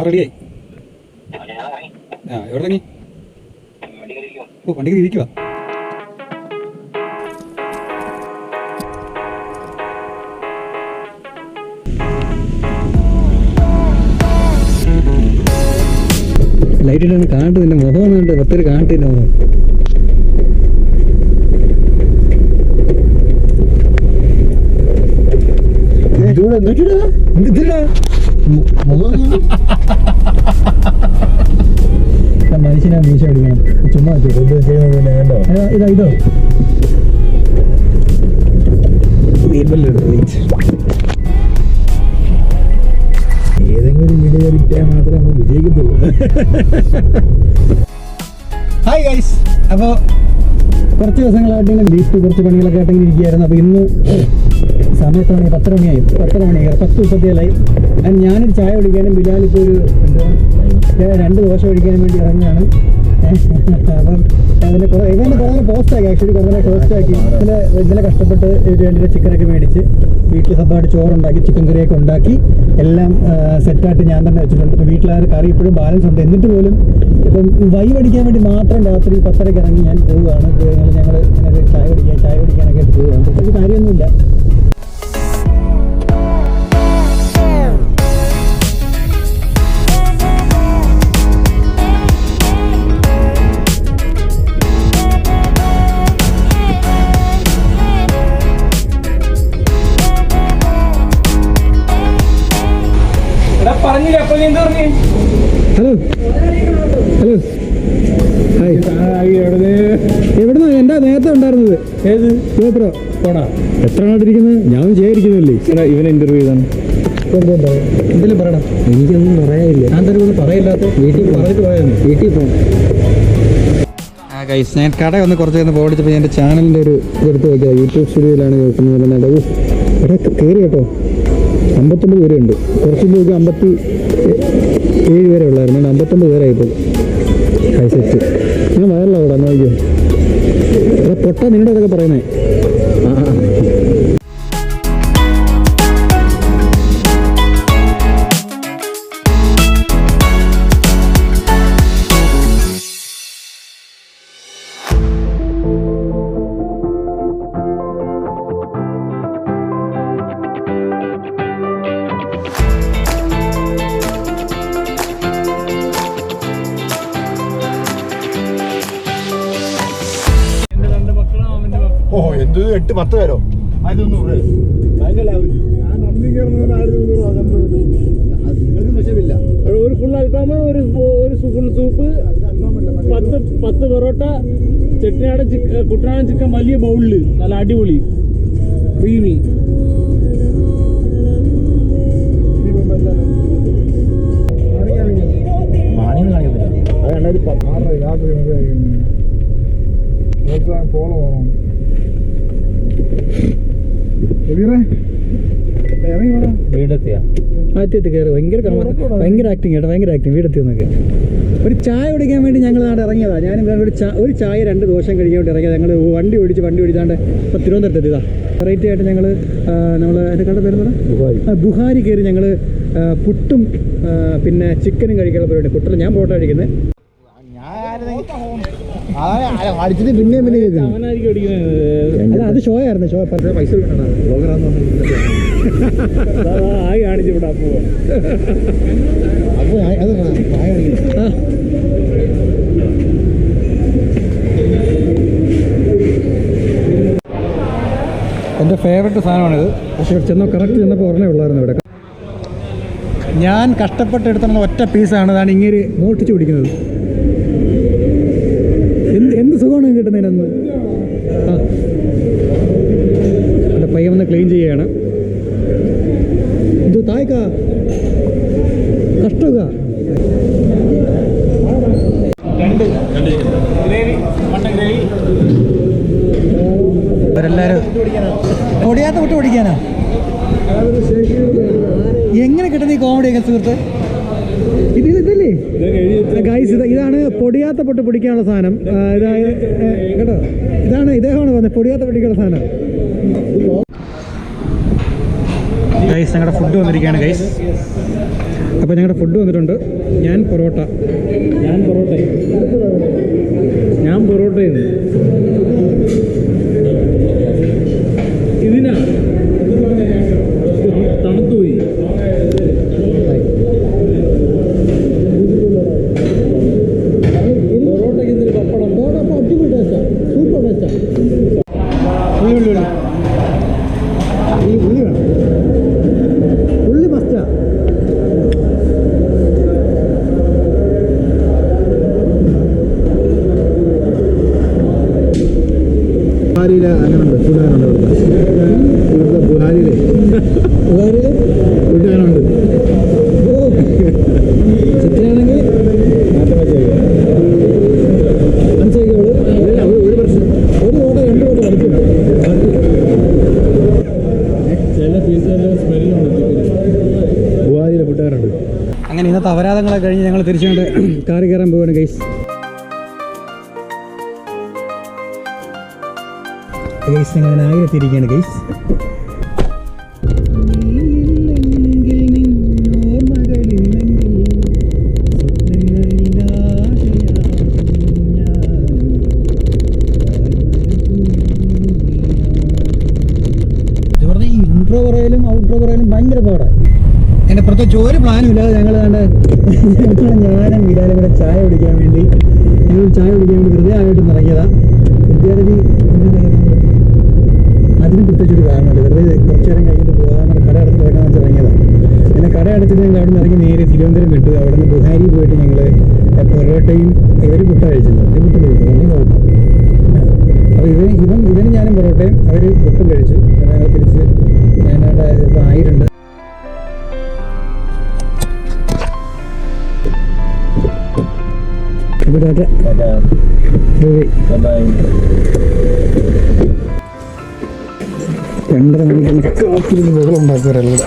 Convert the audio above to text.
റെഡിയായി. എവിടെ ഇറങ്ങി? ഓ, വണ്ടിക്ക് ഇരിക്കുക. ലൈറ്റിലാണ് കാണട്ട്, നിന്റെ മുഖം വന്നിട്ട് പത്തൊരു കാണട്ടിന്റെ മുഖം. മനുഷ്യനാ മീശ പിടിക്കണം. ചുമ്മാ ഇതോ ഇതോ ഏതെങ്കിലും വീഡിയോ കിട്ടിയാൽ മാത്രമേ നമ്മൾ വിജയിക്കത്തുള്ളൂ. ഹായ് ഗൈസ്, അപ്പോൾ കുറച്ച് ദിവസങ്ങളായിട്ട് ഇങ്ങനെ വീട്ടിൽ കുറച്ച് പണികളൊക്കെ ആയിട്ടെങ്കിലും ഇരിക്കുകയായിരുന്നു. അപ്പോൾ ഇന്ന് സമയത്ത് 10 മണിയായി 10:37. ഞാനൊരു ചായ കുടിക്കാനും ബിലാലിപ്പോൾ ഒരു 2 ദോശ കഴിക്കാനും വേണ്ടി ഇറങ്ങുകയാണ്. അപ്പം അതിന് കുറേ പോസ്റ്റാക്കി, ആക്ച്വലി കുറേ പോസ്റ്റാക്കി. ഇന്നലെ കഷ്ടപ്പെട്ട് 2 ചിക്കനൊക്കെ മേടിച്ച് വീട്ടിൽ സ്വന്തമായിട്ട് ചോറുണ്ടാക്കി ചിക്കൻ കറിയൊക്കെ ഉണ്ടാക്കി എല്ലാം സെറ്റായിട്ട് ഞാൻ തന്നെ വെച്ചിട്ടുണ്ട്. ഇപ്പോൾ വീട്ടിൽ കറി ഇപ്പോഴും ബാലൻസ് ഉണ്ട്. എന്നിട്ട് പോലും ഇപ്പം വൈബ് അടിക്കാൻ വേണ്ടി മാത്രം രാത്രി 10:30 ഇറങ്ങി ഞാൻ പോവുകയാണ്. ഞങ്ങൾ ഇങ്ങനെ ചായ കുടിക്കാനൊക്കെ ആയിട്ട് പോവുകയാണ്. പ്രത്യേകിച്ച് കാര്യമൊന്നുമില്ല. Hello hello hi. എവിടുന്ന എൻ്റെ നേരത്തെ ഉണ്ടായിരുന്നത്? ഏത് സൂപ്പറോ പോടാ. എത്ര നാട്ടിരിക്കുന്നത്? ഞാൻ ചെയ്യാതിരിക്കുന്നില്ലേ? ഇവനെ ഇന്റർവ്യൂ ചെയ്താണ്. എന്തെങ്കിലും പറയണം. എനിക്കൊന്നും പറയാനില്ല. ഞാൻ തന്നെ ഒന്നും പറയില്ലാത്ത വീട്ടിൽ പറഞ്ഞിട്ട് പോയായിരുന്നു. വീട്ടിൽ പോകണം. ഗൈസ്, ഞാൻ കട ഒന്ന് കുറച്ച് പോടിച്ചപ്പോൾ എൻ്റെ ചാനലിൻ്റെ ഒരു ഇതെടുത്ത് നോക്കിയാൽ യൂട്യൂബ് സ്റ്റുഡിയോയിലാണ് കേൾക്കുന്നത്. ഇവിടെ കയറി കേട്ടോ. 59 പേരുണ്ട്. കുറച്ച് മുമ്പ് 57 പേരെ ഉള്ളായിരുന്നു. 59 പേരായിപ്പോൾ. High set. ഞാൻ വയറില്ല അവിടെ നോക്കിയോ. പൊട്ട നിങ്ങളുടെ അതൊക്കെ പറയുന്നേ. ഓ, എന്ത് 8-10 പേരോ? അതൊന്നും വിഷമില്ല. ഒരു ഫുൾ അൽഫാമ്, ഒരു ഫുൾ സൂപ്പ്, 10 പൊറോട്ട, ചെട്ടിനാടൻ കുട്ടനാടൻ ചിക്കൻ വലിയ ബൗളില്, നല്ല അടിപൊളി ക്രീമി. മാണിയൊന്നും കാണിക്കത്തില്ല. അത് 2016 പോളോ പോകണം. ആദ്യത്തെ കയറി ഭയങ്കര ആക്ടിങ് കേട്ടോ, ഭയങ്കര ആക്ടിങ്. വീടെത്തി എന്നൊക്കെ ഒരു ചായ കുടിക്കാൻ വേണ്ടി ഞങ്ങൾ നാട് ഇറങ്ങിയതാണ്. ഞാനും ഒരു ചായ 2 ദോശം കഴിക്കാൻ വേണ്ടി ഇറങ്ങിയത്. ഞങ്ങൾ വണ്ടി ഓടിച്ചാണ്ട് ഇപ്പോൾ തിരുവനന്തപുരത്ത് എത്തിയതാണ്. വെറൈറ്റി ആയിട്ട് ഞങ്ങൾ എൻ്റെ കട പേരുന്നത് ബുഹാരി കയറി ഞങ്ങൾ പുട്ടും പിന്നെ ചിക്കനും കഴിക്കാനുള്ള പരിപാടി. പുട്ടല്ല, ഞാൻ പൊറോട്ട കഴിക്കുന്നത്. അടിച്ചിട്ട് പിന്നെ അത് ഷോ ആയിരുന്നു. ഷോ പൈസ കാണിച്ചു വിടാ പോവാ. എൻ്റെ ഫേവററ്റ് സാധനമാണിത്. പക്ഷേ കറക്റ്റ് ചെന്നപ്പോൾ ഒരെണ്ണേ ഉള്ളായിരുന്നു ഇവിടെ. ഞാൻ കഷ്ടപ്പെട്ട് എടുത്തുള്ള ഒറ്റ പീസാണ്. അതാണ് ഇങ്ങനെ മോട്ടിച്ച് പിടിക്കുന്നത്. എന്ത് സുഖമാണ് കിട്ടുന്നതിനൊന്ന്. എൻ്റെ പയ്യൻ വന്ന് ക്ലീൻ ചെയ്യുകയാണ്. ഇത് തായ്ക്ക കഷ്ടക അവരെല്ലാരും പൊടിയാത്ത വിട്ട് പിടിക്കാനാ. എങ്ങനെ കിട്ടുന്ന ഈ കോമഡിയൊക്കെ സുഹൃത്ത്? ഇതില്ലേ ഗൈസ്, ഇതാണ് പൊടിയാത്ത പൊട്ട് പിടിക്കാനുള്ള സാധനം. കേട്ടോ, ഇദ്ദേഹമാണ് പറഞ്ഞത് പൊടിയാത്ത പൊടിക്കാനുള്ള സാധനം. ഗൈസ്, ഞങ്ങളുടെ ഫുഡ് വന്നിരിക്കുകയാണ് ഗൈസ്. അപ്പോൾ ഞങ്ങളുടെ ഫുഡ് വന്നിട്ടുണ്ട്. ഞാൻ പൊറോട്ട ഇതിനാ തണുത്തുപോയി. പൊറോട്ടയ്ക്ക് എന്തൊരു പപ്പടം. അടിപൊളി ടേസ്റ്റാണ്, സൂപ്പർ ടേസ്റ്റാണ്. ഉള്ളി വേണം, ഉള്ളി മസ്റ്റാ. ബുഹാരിയിലെ അങ്ങനെയുണ്ട്, കൂട്ടുകാരുണ്ട് ഇവിടുത്തെ ബുഹാരിയിലെ കൂട്ടുകാരുണ്ട്. ചിത്രയാണെങ്കിൽ ഒരു വർഷം ഒരു ഓട്ട 2 ഓട്ട വലിക്കും. ചില പീസുകളുടെ സ്മെല്ലുണ്ട്. ബുഹാരിയിലെ കൂട്ടുകാരുണ്ട്. അങ്ങനെ ഇന്നത്തെ അപരാധങ്ങളൊക്കെ കഴിഞ്ഞ് ഞങ്ങൾ തിരിച്ചുകൊണ്ട് കാറി കയറാൻ പോവാണ് ഗൈസ്. ഗൈസ് ഞങ്ങൾ ആയിരത്തിരിക്കുകയാണ് ഗൈസ്. ഇൻട്രോ പറയലും ഔട്ട്രോ പറയലും ഭയങ്കര പാടാണ്. എൻ്റെ പ്രത്യേകിച്ച് ഒരു പ്ലാനും ഇല്ലാതെ ഞാനും വിരാലും കൂടെ ചായ കുടിക്കാൻ വേണ്ടി വെറുതെ ആയിട്ട് ഇറങ്ങിയതാണ്. വിദ്യാർത്ഥി അതിന് പ്രത്യേകിച്ചൊരു കാരണമുണ്ട്. വെറുതെ കുറച്ച് നേരം കഴിഞ്ഞിട്ട് പോകാൻ കട അടച്ച് തുറക്കാൻ വെച്ച് ഇറങ്ങിയതാണ്. പിന്നെ കട അടച്ചിട്ട് ഞങ്ങൾ അവിടെ നിന്ന് ഇറങ്ങി നേരെ തിരുവനന്തപുരം വിട്ടു. അവിടെ നിന്ന് ബുഹാരി പോയിട്ട് ഞങ്ങൾ പൊറോട്ടയും ഇവർ പുട്ട കഴിച്ചിട്ടുണ്ട്. പുട്ട് കഴിച്ചു വലിയ കുഴപ്പം. അപ്പോൾ ഇവന് ഞാനും പൊറോട്ടയും അവർ പുട്ടും കഴിച്ചു. ഞങ്ങൾ തിരിച്ച് ഞാനവിടെ ഇപ്പോൾ ആയിട്ടുണ്ട്. അപ്പോൾ 2:30 മണിക്ക് കാത്തിരുന്ന് ബഹളം ഉണ്ടാക്കുവാറല്ല ഇവിടെ.